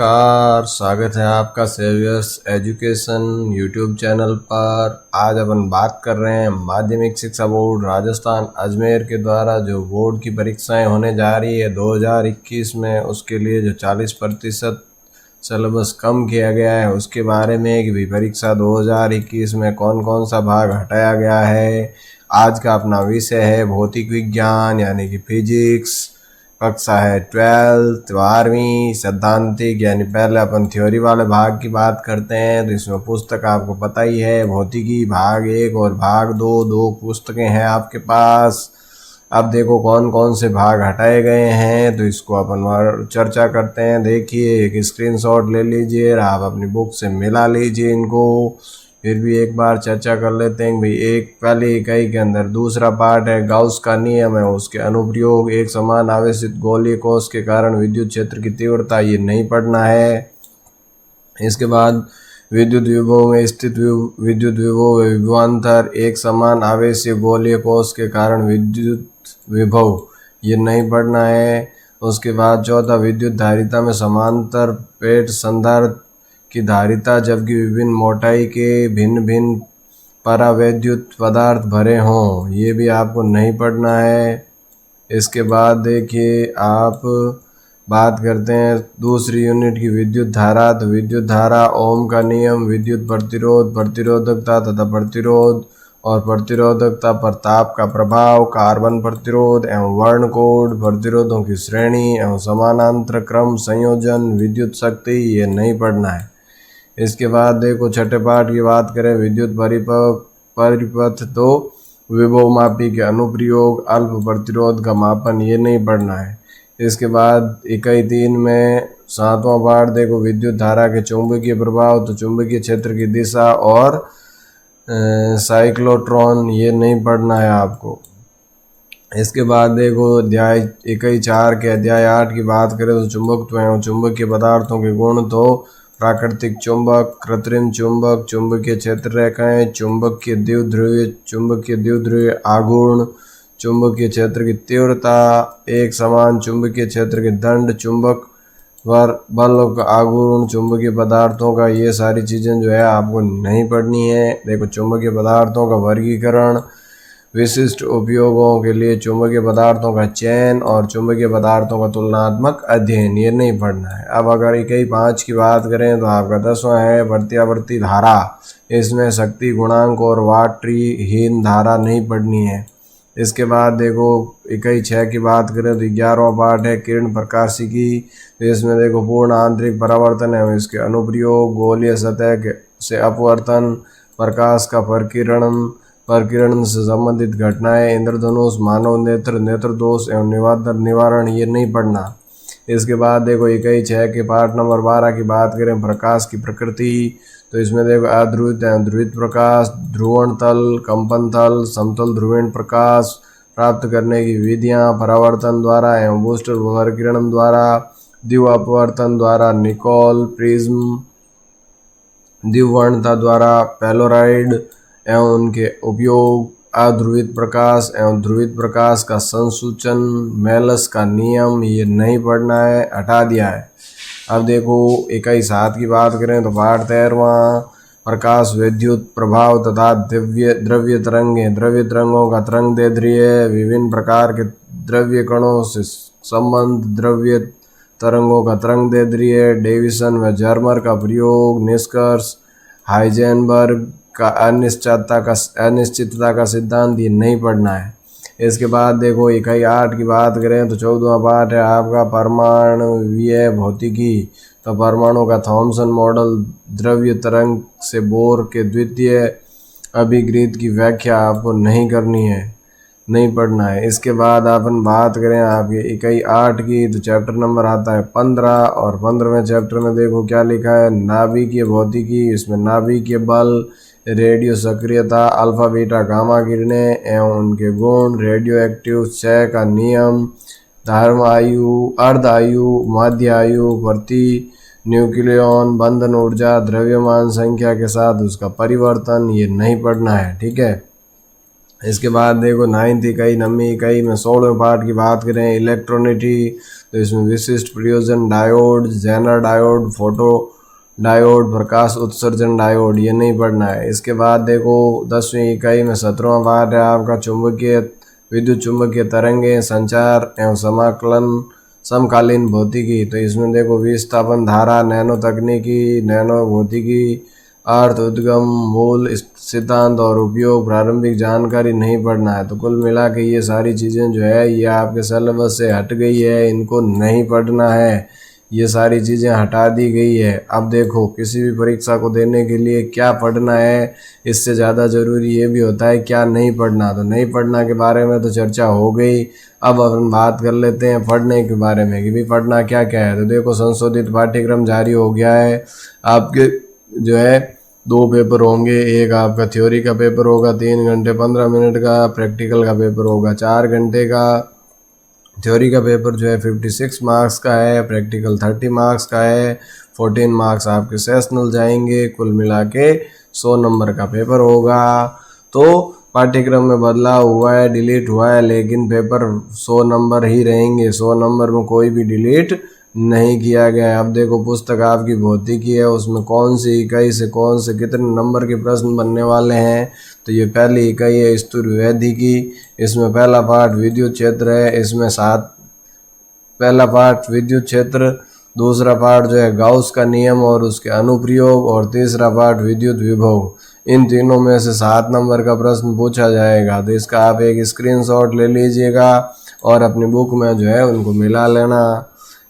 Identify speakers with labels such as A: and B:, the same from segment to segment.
A: नमस्कार, स्वागत है आपका सेवियर्स एजुकेशन यूट्यूब चैनल पर। आज अपन बात कर रहे हैं माध्यमिक शिक्षा बोर्ड राजस्थान अजमेर के द्वारा जो बोर्ड की परीक्षाएं होने जा रही है 2021 में, उसके लिए जो 40% सिलेबस कम किया गया है उसके बारे में कि भी परीक्षा 2021 में कौन कौन सा भाग हटाया गया है। आज का अपना विषय है भौतिक विज्ञान यानी कि फिजिक्स, कक्षा है 12th 12वीं, सैद्धांतिक यानी पहले अपन थ्योरी वाले भाग की बात करते हैं। तो इसमें पुस्तक आपको पता ही है, भौतिकी भाग 1 और भाग 2, दो पुस्तकें हैं आपके पास। अब देखो कौन कौन से भाग हटाए गए हैं, तो इसको अपन चर्चा करते हैं। देखिए, एक स्क्रीनशॉट ले लीजिए, आप अपनी बुक से मिला लीजिए इनको, फिर भी एक बार चर्चा कर लेते हैं भाई। एक पहली इकाई के अंदर दूसरा पार्ट है गाउस का नियम है, उसके अनुप्रयोग। एक समान आवेशित गोलीय कोश के कारण विद्युत क्षेत्र की तीव्रता, ये नहीं पढ़ना है। इसके बाद विद्युत विभव में स्थित विद्युत विभव विभवांतर, एक समान आवेशीय गोलीय कोश के कारण विद्युत विभव, ये नहीं पढ़ना है। उसके बाद चौथा, विद्युत धारिता में समांतर प्लेट संधारित्र की धारिता जबकि विभिन्न मोटाई के भिन्न भिन्न परावैद्युत पदार्थ भरे हों, ये भी आपको नहीं पढ़ना है। इसके बाद देखिए, आप बात करते हैं दूसरी यूनिट की विद्युत धारा। तो विद्युत धारा, ओम का नियम, विद्युत प्रतिरोध, प्रतिरोधकता तथा प्रतिरोध और प्रतिरोधकता पर ताप का प्रभाव, कार्बन प्रतिरोध एवं वर्ण कोड, प्रतिरोधों की श्रेणी एवं समानांतर क्रम संयोजन, विद्युत शक्ति, ये नहीं पढ़ना है। इसके बाद देखो छठे पाठ की बात करें, विद्युत परिपथ, तो विभव मापी के अनुप्रयोग, अल्प प्रतिरोध का मापन, ये नहीं पढ़ना है। इसके बाद इकाई 3 में 7वां पाठ देखो, विद्युत धारा के चुंबकीय प्रभाव, तो चुंबकीय क्षेत्र की दिशा और साइक्लोट्रॉन, ये नहीं पढ़ना है आपको। इसके बाद देखो अध्याय इकाई 4 के अध्याय 8 की बात करें तो चुंबकत्व एवं चुंबकीय पदार्थों के गुण, तो प्राकृतिक चुंबक, कृत्रिम चुंबक, चुंबकीय क्षेत्र रेखाएं, चुंबकीय द्विध्रुवीय, चुंबकीय द्विध्रुवीय आघूर्ण, चुंबकीय क्षेत्र की तीव्रता, एक समान चुंबकीय क्षेत्र के दंड, चुंबक पर बल का आघूर्ण, चुंबकीय पदार्थों का, ये सारी चीज़ें जो है आपको नहीं पढ़नी है। देखो चुंबकीय पदार्थों का वर्गीकरण, विशिष्ट उपयोगों के लिए चुंबकीय पदार्थों का चयन और चुंबकीय पदार्थों का तुलनात्मक अध्ययन, ये नहीं पढ़ना है। अब अगर इकाई 5 की बात करें तो आपका 10वां है प्रत्यावर्ती धारा। इसमें शक्ति गुणांक और वाटरीहीन धारा नहीं पढ़नी है। इसके बाद देखो इकाई 6 की बात करें तो 11वां पाठ है किरण प्रकाशिकी। तो इसमें देखो पूर्ण आंतरिक परावर्तन है, इसके अनुप्रयोग, गोलीय सतह से अपवर्तन, प्रकाश का प्रकीर्णन से संबंधित घटनाएं, इंद्रधनुष, मानव नेत्र, नेत्र दोष एवं निवातर निवारण, ये नहीं पढ़ना। इसके बाद देखो इकाई 6 के पाठ नंबर 12 की बात करें प्रकाश की प्रकृति। तो इसमें देखो अध्रुवित एवं ध्रुवित प्रकाश, ध्रुवण तल, कंपन तल, समतल ध्रुवीण प्रकाश प्राप्त करने की विधियां, परावर्तन द्वारा एवं बूस्टर वर्गीकरण द्वारा, द्विव अपवर्तन द्वारा, निकोल प्रिज्म, द्विवर्णता द्वारा, पेलोराइड एवं उनके उपयोग, अध्रुवित प्रकाश एवं ध्रुवित प्रकाश का संसूचन, मेलस का नियम, ये नहीं पढ़ना है, हटा दिया है। अब देखो इकाई 7 की बात करें तो पाठ 13वां प्रकाश विद्युत प्रभाव तथा द्रव्य तरंगें, द्रव्य तरंगों का तरंग दैर्ध्य, विभिन्न प्रकार के द्रव्य कणों से संबंध, द्रव्य तरंगों का तरंग दैर्ध्य, डेविसन व जर्मर का प्रयोग, निष्कर्ष, हाइजेनबर्ग का अनिश्चितता का सिद्धांत, ये नहीं पढ़ना है। इसके बाद देखो इकाई 8 की बात करें तो 14वां पाठ है आपका परमाणुवीय भौतिकी। तो परमाणु का थॉमसन मॉडल, द्रव्य तरंग से बोर के द्वितीय अभिगृहित की व्याख्या आपको नहीं करनी है, नहीं पढ़ना है। इसके बाद अपन बात करें आपके इकाई 8 की तो चैप्टर नंबर आता है 15 और 15वें चैप्टर में देखो क्या लिखा है, नाभिकीय भौतिकी। इसमें नाभिकीय बल, रेडियो सक्रियता, अल्फा बीटा गामा किरणें एवं उनके गुण, रेडियो एक्टिव क्षय का नियम, धर्म आयु, अर्ध आयु, मध्य आयु, प्रति न्यूक्लियन, बंधन ऊर्जा, द्रव्यमान संख्या के साथ उसका परिवर्तन, ये नहीं पढ़ना है, ठीक है। इसके बाद देखो 9th इकाई 9वीं इकाई में 16वें पार्ट की बात करें इलेक्ट्रॉनिटी, तो इसमें विशिष्ट प्रयोजन diode, Zener diode, photo diode, प्रकाश उत्सर्जन डायोड, ये नहीं पढ़ना है। इसके बाद देखो 10वीं इकाई में 17वां पार्ट है आपका चुंबकीय विद्युत चुंबकीय तरंगे, संचार एवं समाकलन समकालीन भौतिकी, तो इसमें देखो विस्थापन धारा, नैनो तकनीकी, नैनो भौतिकी, अर्थ, उद्गम, मूल सिद्धांत और उपयोग, प्रारंभिक जानकारी नहीं पढ़ना है। तो कुल मिला के ये सारी चीज़ें जो है ये आपके सिलेबस से हट गई है, इनको नहीं पढ़ना है, ये सारी चीज़ें हटा दी गई है। अब देखो किसी भी परीक्षा को देने के लिए क्या पढ़ना है, इससे ज़्यादा ज़रूरी ये भी होता है क्या नहीं पढ़ना। तो नहीं पढ़ना के बारे में तो चर्चा हो गई, अब अपन बात कर लेते हैं पढ़ने के बारे में कि भी पढ़ना क्या क्या है। तो देखो संशोधित पाठ्यक्रम जारी हो गया है, आपके जो है 2 पेपर होंगे, एक आपका थ्योरी का पेपर होगा 3 घंटे 15 मिनट का, प्रैक्टिकल का पेपर होगा 4 घंटे का। थ्योरी का पेपर जो है 56 मार्क्स का है, प्रैक्टिकल 30 मार्क्स का है, 14 मार्क्स आपके सेशनल जाएंगे, कुल मिला के 100 नंबर का पेपर होगा। तो पाठ्यक्रम में बदलाव हुआ है, डिलीट हुआ है, लेकिन पेपर 100 नंबर ही रहेंगे, 100 नंबर में कोई भी डिलीट नहीं किया गया है। अब देखो पुस्तक आपकी भौतिकी है, उसमें कौन सी इकाई से कौन से कितने नंबर के प्रश्न बनने वाले हैं। तो ये पहली इकाई है स्तुर्वैधिकी, इसमें पहला पार्ट विद्युत क्षेत्र है, इसमें 7 पहला पार्ट विद्युत क्षेत्र, दूसरा पार्ट जो है गाउस का नियम और उसके अनुप्रयोग, और तीसरा पार्ट विद्युत विभव। इन तीनों में से 7 नंबर का प्रश्न पूछा जाएगा। तो इसका आप एक स्क्रीनशॉट ले लीजिएगा और अपनी बुक में जो है उनको मिला लेना।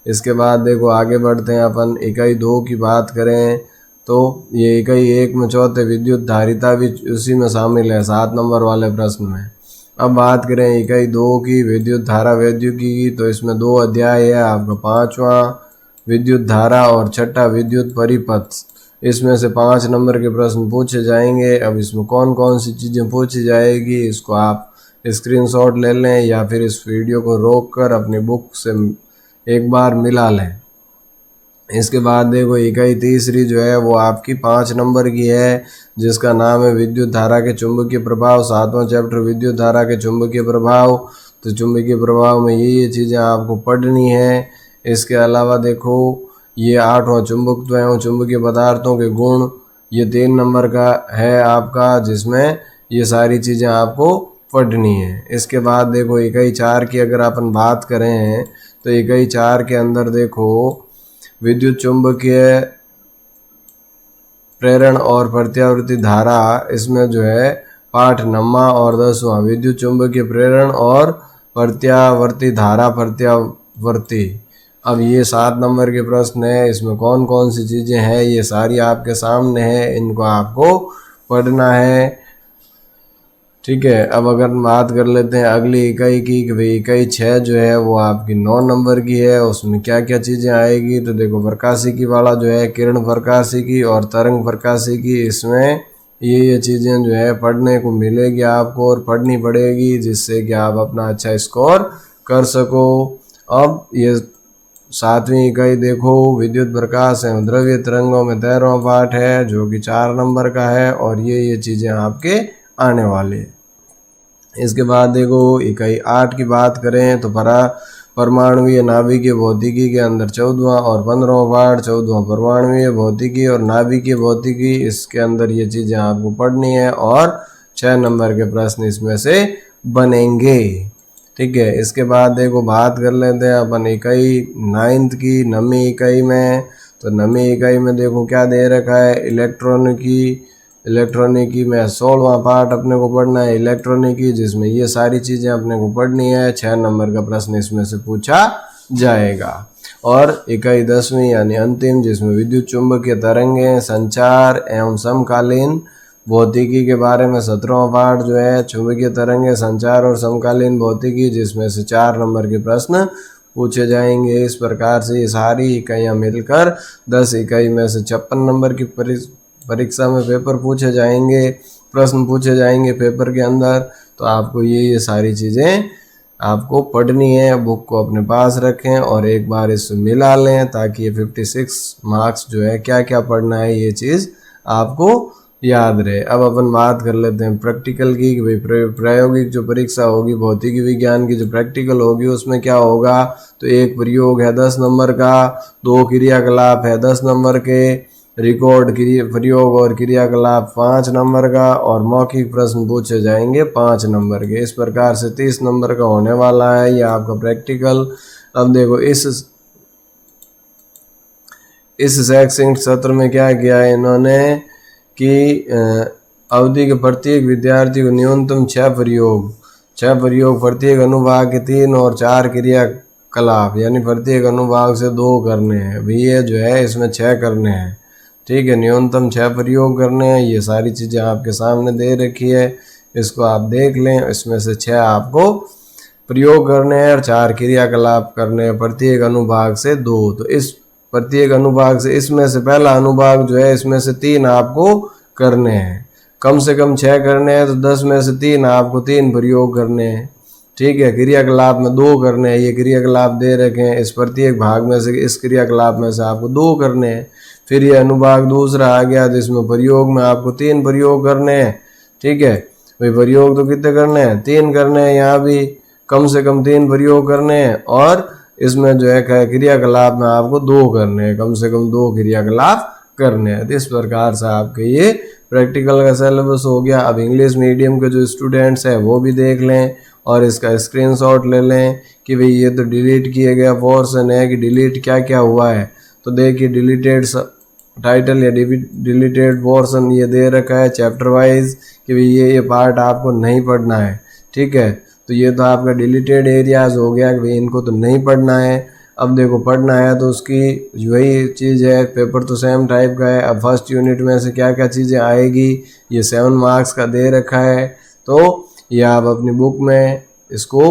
A: इसके बाद देखो आगे बढ़ते हैं अपन इकाई 2 की बात करें तो ये इकाई 1 में चौथे विद्युत धारिता भी उसी में शामिल है 7 नंबर वाले प्रश्न में। अब बात करें इकाई 2 की विद्युत धारा वैद्युतिकी की, तो इसमें 2 अध्याय है आपका, 5वां विद्युत धारा और 6ठा विद्युत परिपथ। इसमें से 5 नंबर के प्रश्न पूछे जाएंगे। अब इसमें कौन कौन सी चीज़ें पूछी जाएगी इसको आप स्क्रीनशॉट ले लें या फिर इस वीडियो को रोक कर अपनी बुक से एक बार मिला लें। इसके बाद देखो इकाई 3 जो है वो आपकी 5 नंबर की है, जिसका नाम है विद्युत धारा के चुंबकीय प्रभाव, 7वां चैप्टर विद्युत धारा के चुंबकीय प्रभाव। तो चुंबकीय प्रभाव में ये चीज़ें आपको पढ़नी है। इसके अलावा देखो ये 8वां चुंबकत्व एवं चुंबकीय पदार्थों के गुण, ये 3 नंबर का है आपका, जिसमें ये सारी चीज़ें आपको पढ़नी है। इसके बाद देखो इकाई 4 की अगर अपन बात करें तो इकाई 4 के अंदर देखो विद्युत चुंबकीय प्रेरण और प्रत्यावर्ती धारा, इसमें जो है पाठ 9वां और 10वां विद्युत चुंबकीय प्रेरण और प्रत्यावर्ती धारा प्रत्यावर्ती। अब ये 7 नंबर के प्रश्न है, इसमें कौन कौन सी चीज़ें हैं ये सारी आपके सामने है, इनको आपको पढ़ना है। ठीक है, अब अगर बात कर लेते हैं अगली इकाई की कि भाई इकाई 6 जो है वो आपकी 9 नंबर की है, उसमें क्या क्या चीज़ें आएगी। तो देखो प्रकाशिकी वाला जो है किरण प्रकाशिकी और तरंग प्रकाशिकी, इसमें ये चीज़ें जो है पढ़ने को मिलेगी आपको और पढ़नी पड़ेगी, जिससे कि आप अपना अच्छा स्कोर कर सको। अब ये 7वीं इकाई देखो विद्युत प्रकाश एवं द्रव्य तरंगों में 13वां पाठ है, जो कि 4 नंबर का है, और ये चीज़ें आपके आने वाले। इसके बाद देखो इकाई 8 की बात करें तो परमाणुवीय नाभिकीय भौतिकी के अंदर 14वां और 15वां पाठ, 14वां परमाणुवीय भौतिकी और नाभिकीय भौतिकी, इसके अंदर ये चीज़ें आपको पढ़नी है और 6 नंबर के प्रश्न इसमें से बनेंगे। ठीक है, इसके बाद देखो बात कर लेते हैं अपन इकाई 9th की 9वीं इकाई में। तो 9वीं इकाई में देखो क्या दे रखा है, इलेक्ट्रॉनिकी में 16वां पार्ट अपने को पढ़ना है इलेक्ट्रॉनिकी, जिसमें ये सारी चीज़ें अपने को पढ़नी है। 6 नंबर का प्रश्न इसमें से पूछा जाएगा। और इकाई 10वीं यानी अंतिम, जिसमें विद्युत चुंबकीय तरंगे, संचार एवं समकालीन भौतिकी के बारे में 17वां पार्ट जो है चुंबकीय तरंगे, संचार और समकालीन भौतिकी, जिसमें से 4 नंबर के प्रश्न पूछे जाएंगे। इस प्रकार से ये सारी इकाइयाँ मिलकर 10 इकाई में से 56 नंबर की परीक्षा में पेपर पूछे जाएंगे, प्रश्न पूछे जाएंगे पेपर के अंदर। तो आपको ये सारी चीज़ें आपको पढ़नी है, बुक को अपने पास रखें और एक बार इससे मिला लें, ताकि ये 56 मार्क्स जो है क्या क्या पढ़ना है ये चीज़ आपको याद रहे। अब अपन बात कर लेते हैं प्रैक्टिकल की कि भाई प्रायोगिक जो परीक्षा होगी भौतिकी विज्ञान की जो प्रैक्टिकल होगी उसमें क्या होगा, तो एक प्रयोग है 10 नंबर का, 2 क्रियाकलाप है 10 नंबर के, रिकॉर्ड प्रयोग और क्रियाकलाप 5 नंबर का, और मौखिक प्रश्न पूछे जाएंगे 5 नंबर के। इस प्रकार से 30 नंबर का होने वाला है ये आपका प्रैक्टिकल। अब देखो इस शैक्षणिक सत्र में क्या किया है इन्होंने कि अवधि के प्रत्येक विद्यार्थी को न्यूनतम 6 प्रयोग प्रत्येक अनुभाग के 3 और 4 क्रियाकलाप यानी प्रत्येक अनुभाग से 2 करने हैं। भी ये जो है इसमें 6 करने हैं, ठीक है, न्यूनतम 6 प्रयोग करने हैं। ये सारी चीज़ें आपके सामने दे रखी है, इसको आप देख लें। इसमें से 6 आपको प्रयोग करने हैं और 4 क्रियाकलाप करने हैं, प्रत्येक अनुभाग से 2। तो इस प्रत्येक अनुभाग से इसमें से पहला अनुभाग जो है इसमें से 3 आपको करने हैं, कम से कम 6 करने हैं, तो 10 में से 3 आपको 3 प्रयोग करने हैं, ठीक है। क्रियाकलाप में 2 करने हैं, ये क्रियाकलाप दे रखे हैं, इस प्रत्येक भाग में से इस क्रियाकलाप में से आपको 2 करने हैं। फिर ये अनुभाग दूसरा आ गया, तो इसमें प्रयोग में आपको 3 प्रयोग करने हैं, ठीक है। भाई प्रयोग तो कितने करने हैं, 3 करने हैं, यहाँ भी कम से कम 3 प्रयोग करने हैं, और इसमें जो है क्रियाकलाप में आपको 2 करने हैं, कम से कम 2 क्रियाकलाप करने हैं। तो इस प्रकार से आपके ये प्रैक्टिकल का सिलेबस हो गया। अब इंग्लिश मीडियम के जो स्टूडेंट्स हैं वो भी देख लें और इसका स्क्रीनशॉट ले लें कि भाई ये तो डिलीट किया गया पोर्शन है, कि डिलीट क्या क्या हुआ है। तो देखिए डिलीटेड टाइटल या डिलीटेड पोर्शन ये दे रखा है चैप्टर वाइज कि भाई ये पार्ट आपको नहीं पढ़ना है, ठीक है। तो ये तो आपका डिलीटेड एरियाज हो गया कि भाई इनको तो नहीं पढ़ना है। अब देखो पढ़ना है तो उसकी वही चीज़ है, पेपर तो सेम टाइप का है। अब फर्स्ट यूनिट में से क्या क्या चीज़ें आएगी ये 7 मार्क्स का दे रखा है, तो ये आप अपनी बुक में इसको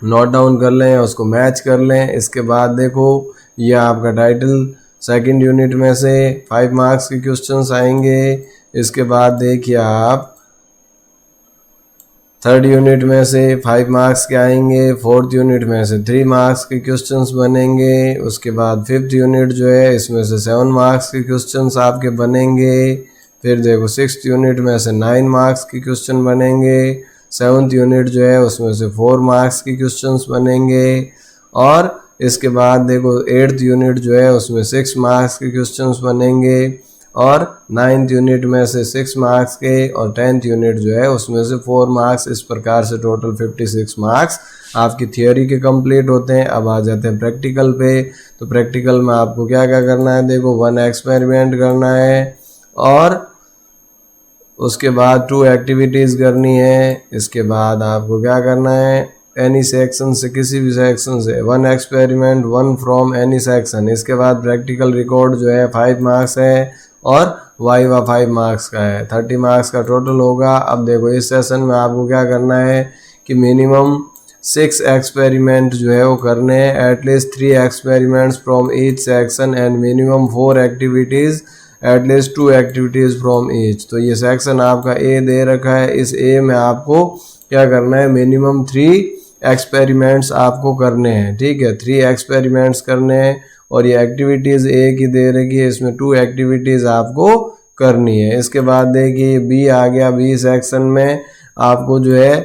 A: नोट डाउन कर लें, उसको मैच कर लें। इसके बाद देखो ये आपका टाइटल सेकंड यूनिट में से 5 मार्क्स के क्वेश्चंस आएंगे। इसके बाद देखिए आप थर्ड यूनिट में से 5 मार्क्स के आएंगे, फोर्थ यूनिट में से 3 मार्क्स के क्वेश्चंस बनेंगे। उसके बाद फिफ्थ यूनिट जो है इसमें से 7 मार्क्स के क्वेश्चंस आपके बनेंगे। फिर देखो सिक्स्थ यूनिट में से 9 मार्क्स के क्वेश्चन बनेंगे। सेवन्थ यूनिट जो है उसमें से 4 मार्क्स के क्वेश्चंस बनेंगे। और इसके बाद देखो 8th यूनिट जो है उसमें 6 मार्क्स के क्वेश्चंस बनेंगे। और 9th यूनिट में से 6 मार्क्स के, और 10th यूनिट जो है उसमें से 4 मार्क्स। इस प्रकार से टोटल 56 मार्क्स आपकी थियोरी के कंप्लीट होते हैं। अब आ जाते हैं प्रैक्टिकल पे। तो प्रैक्टिकल में आपको क्या क्या करना है, देखो 1 एक्सपेरिमेंट करना है और उसके बाद 2 एक्टिविटीज़ करनी है। इसके बाद आपको क्या करना है, एनी सेक्शन से, किसी भी सेक्शन से 1 एक्सपेरिमेंट 1 फ्रॉम एनी सेक्शन। इसके बाद प्रैक्टिकल रिकॉर्ड जो है 5 मार्क्स है और वाइवा 5 मार्क्स का है, 30 मार्क्स का टोटल होगा। अब देखो इस सेशन में आपको क्या करना है कि मिनिमम 6 एक्सपेरिमेंट जो है वो करने हैं, at least 3 experiments from each section and minimum 4 activities, at least 2 activities from each. तो ये सेक्शन आपका ए दे रखा है, इस ए में आपको क्या करना है, मिनिमम 3 एक्सपेरिमेंट्स आपको करने हैं, ठीक है, 3 एक्सपेरिमेंट्स करने हैं। और ये एक्टिविटीज़ एक ही दे रखी है, इसमें 2 एक्टिविटीज़ आपको करनी है। इसके बाद देखिए बी आ गया, बी सेक्शन में आपको जो है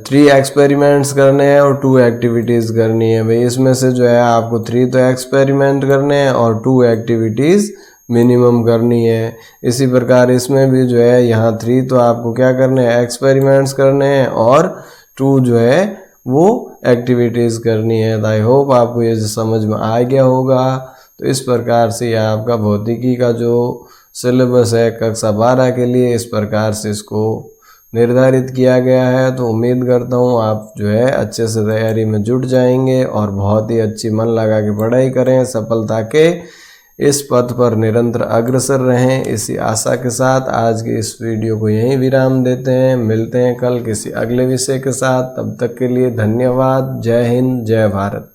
A: 3 एक्सपेरिमेंट्स करने हैं और 2 एक्टिविटीज़ करनी है। भाई इसमें से जो है आपको 3 तो एक्सपेरिमेंट करने हैं और 2 एक्टिविटीज़ मिनिमम करनी है। इसी प्रकार इसमें भी जो है यहाँ 3 तो आपको क्या करने हैं, एक्सपेरिमेंट्स करने हैं, और 2 जो है वो एक्टिविटीज़ करनी है। आई होप आपको ये समझ में आ गया होगा। तो इस प्रकार से ये आपका भौतिकी का जो सिलेबस है कक्षा 12 के लिए इस प्रकार से इसको निर्धारित किया गया है। तो उम्मीद करता हूँ आप जो है अच्छे से तैयारी में जुट जाएंगे और बहुत ही अच्छी मन लगा के पढ़ाई करें, सफलता के इस पथ पर निरंतर अग्रसर रहें। इसी आशा के साथ आज की इस वीडियो को यहीं विराम देते हैं। मिलते हैं कल किसी अगले विषय के साथ, तब तक के लिए धन्यवाद। जय हिंद, जय भारत।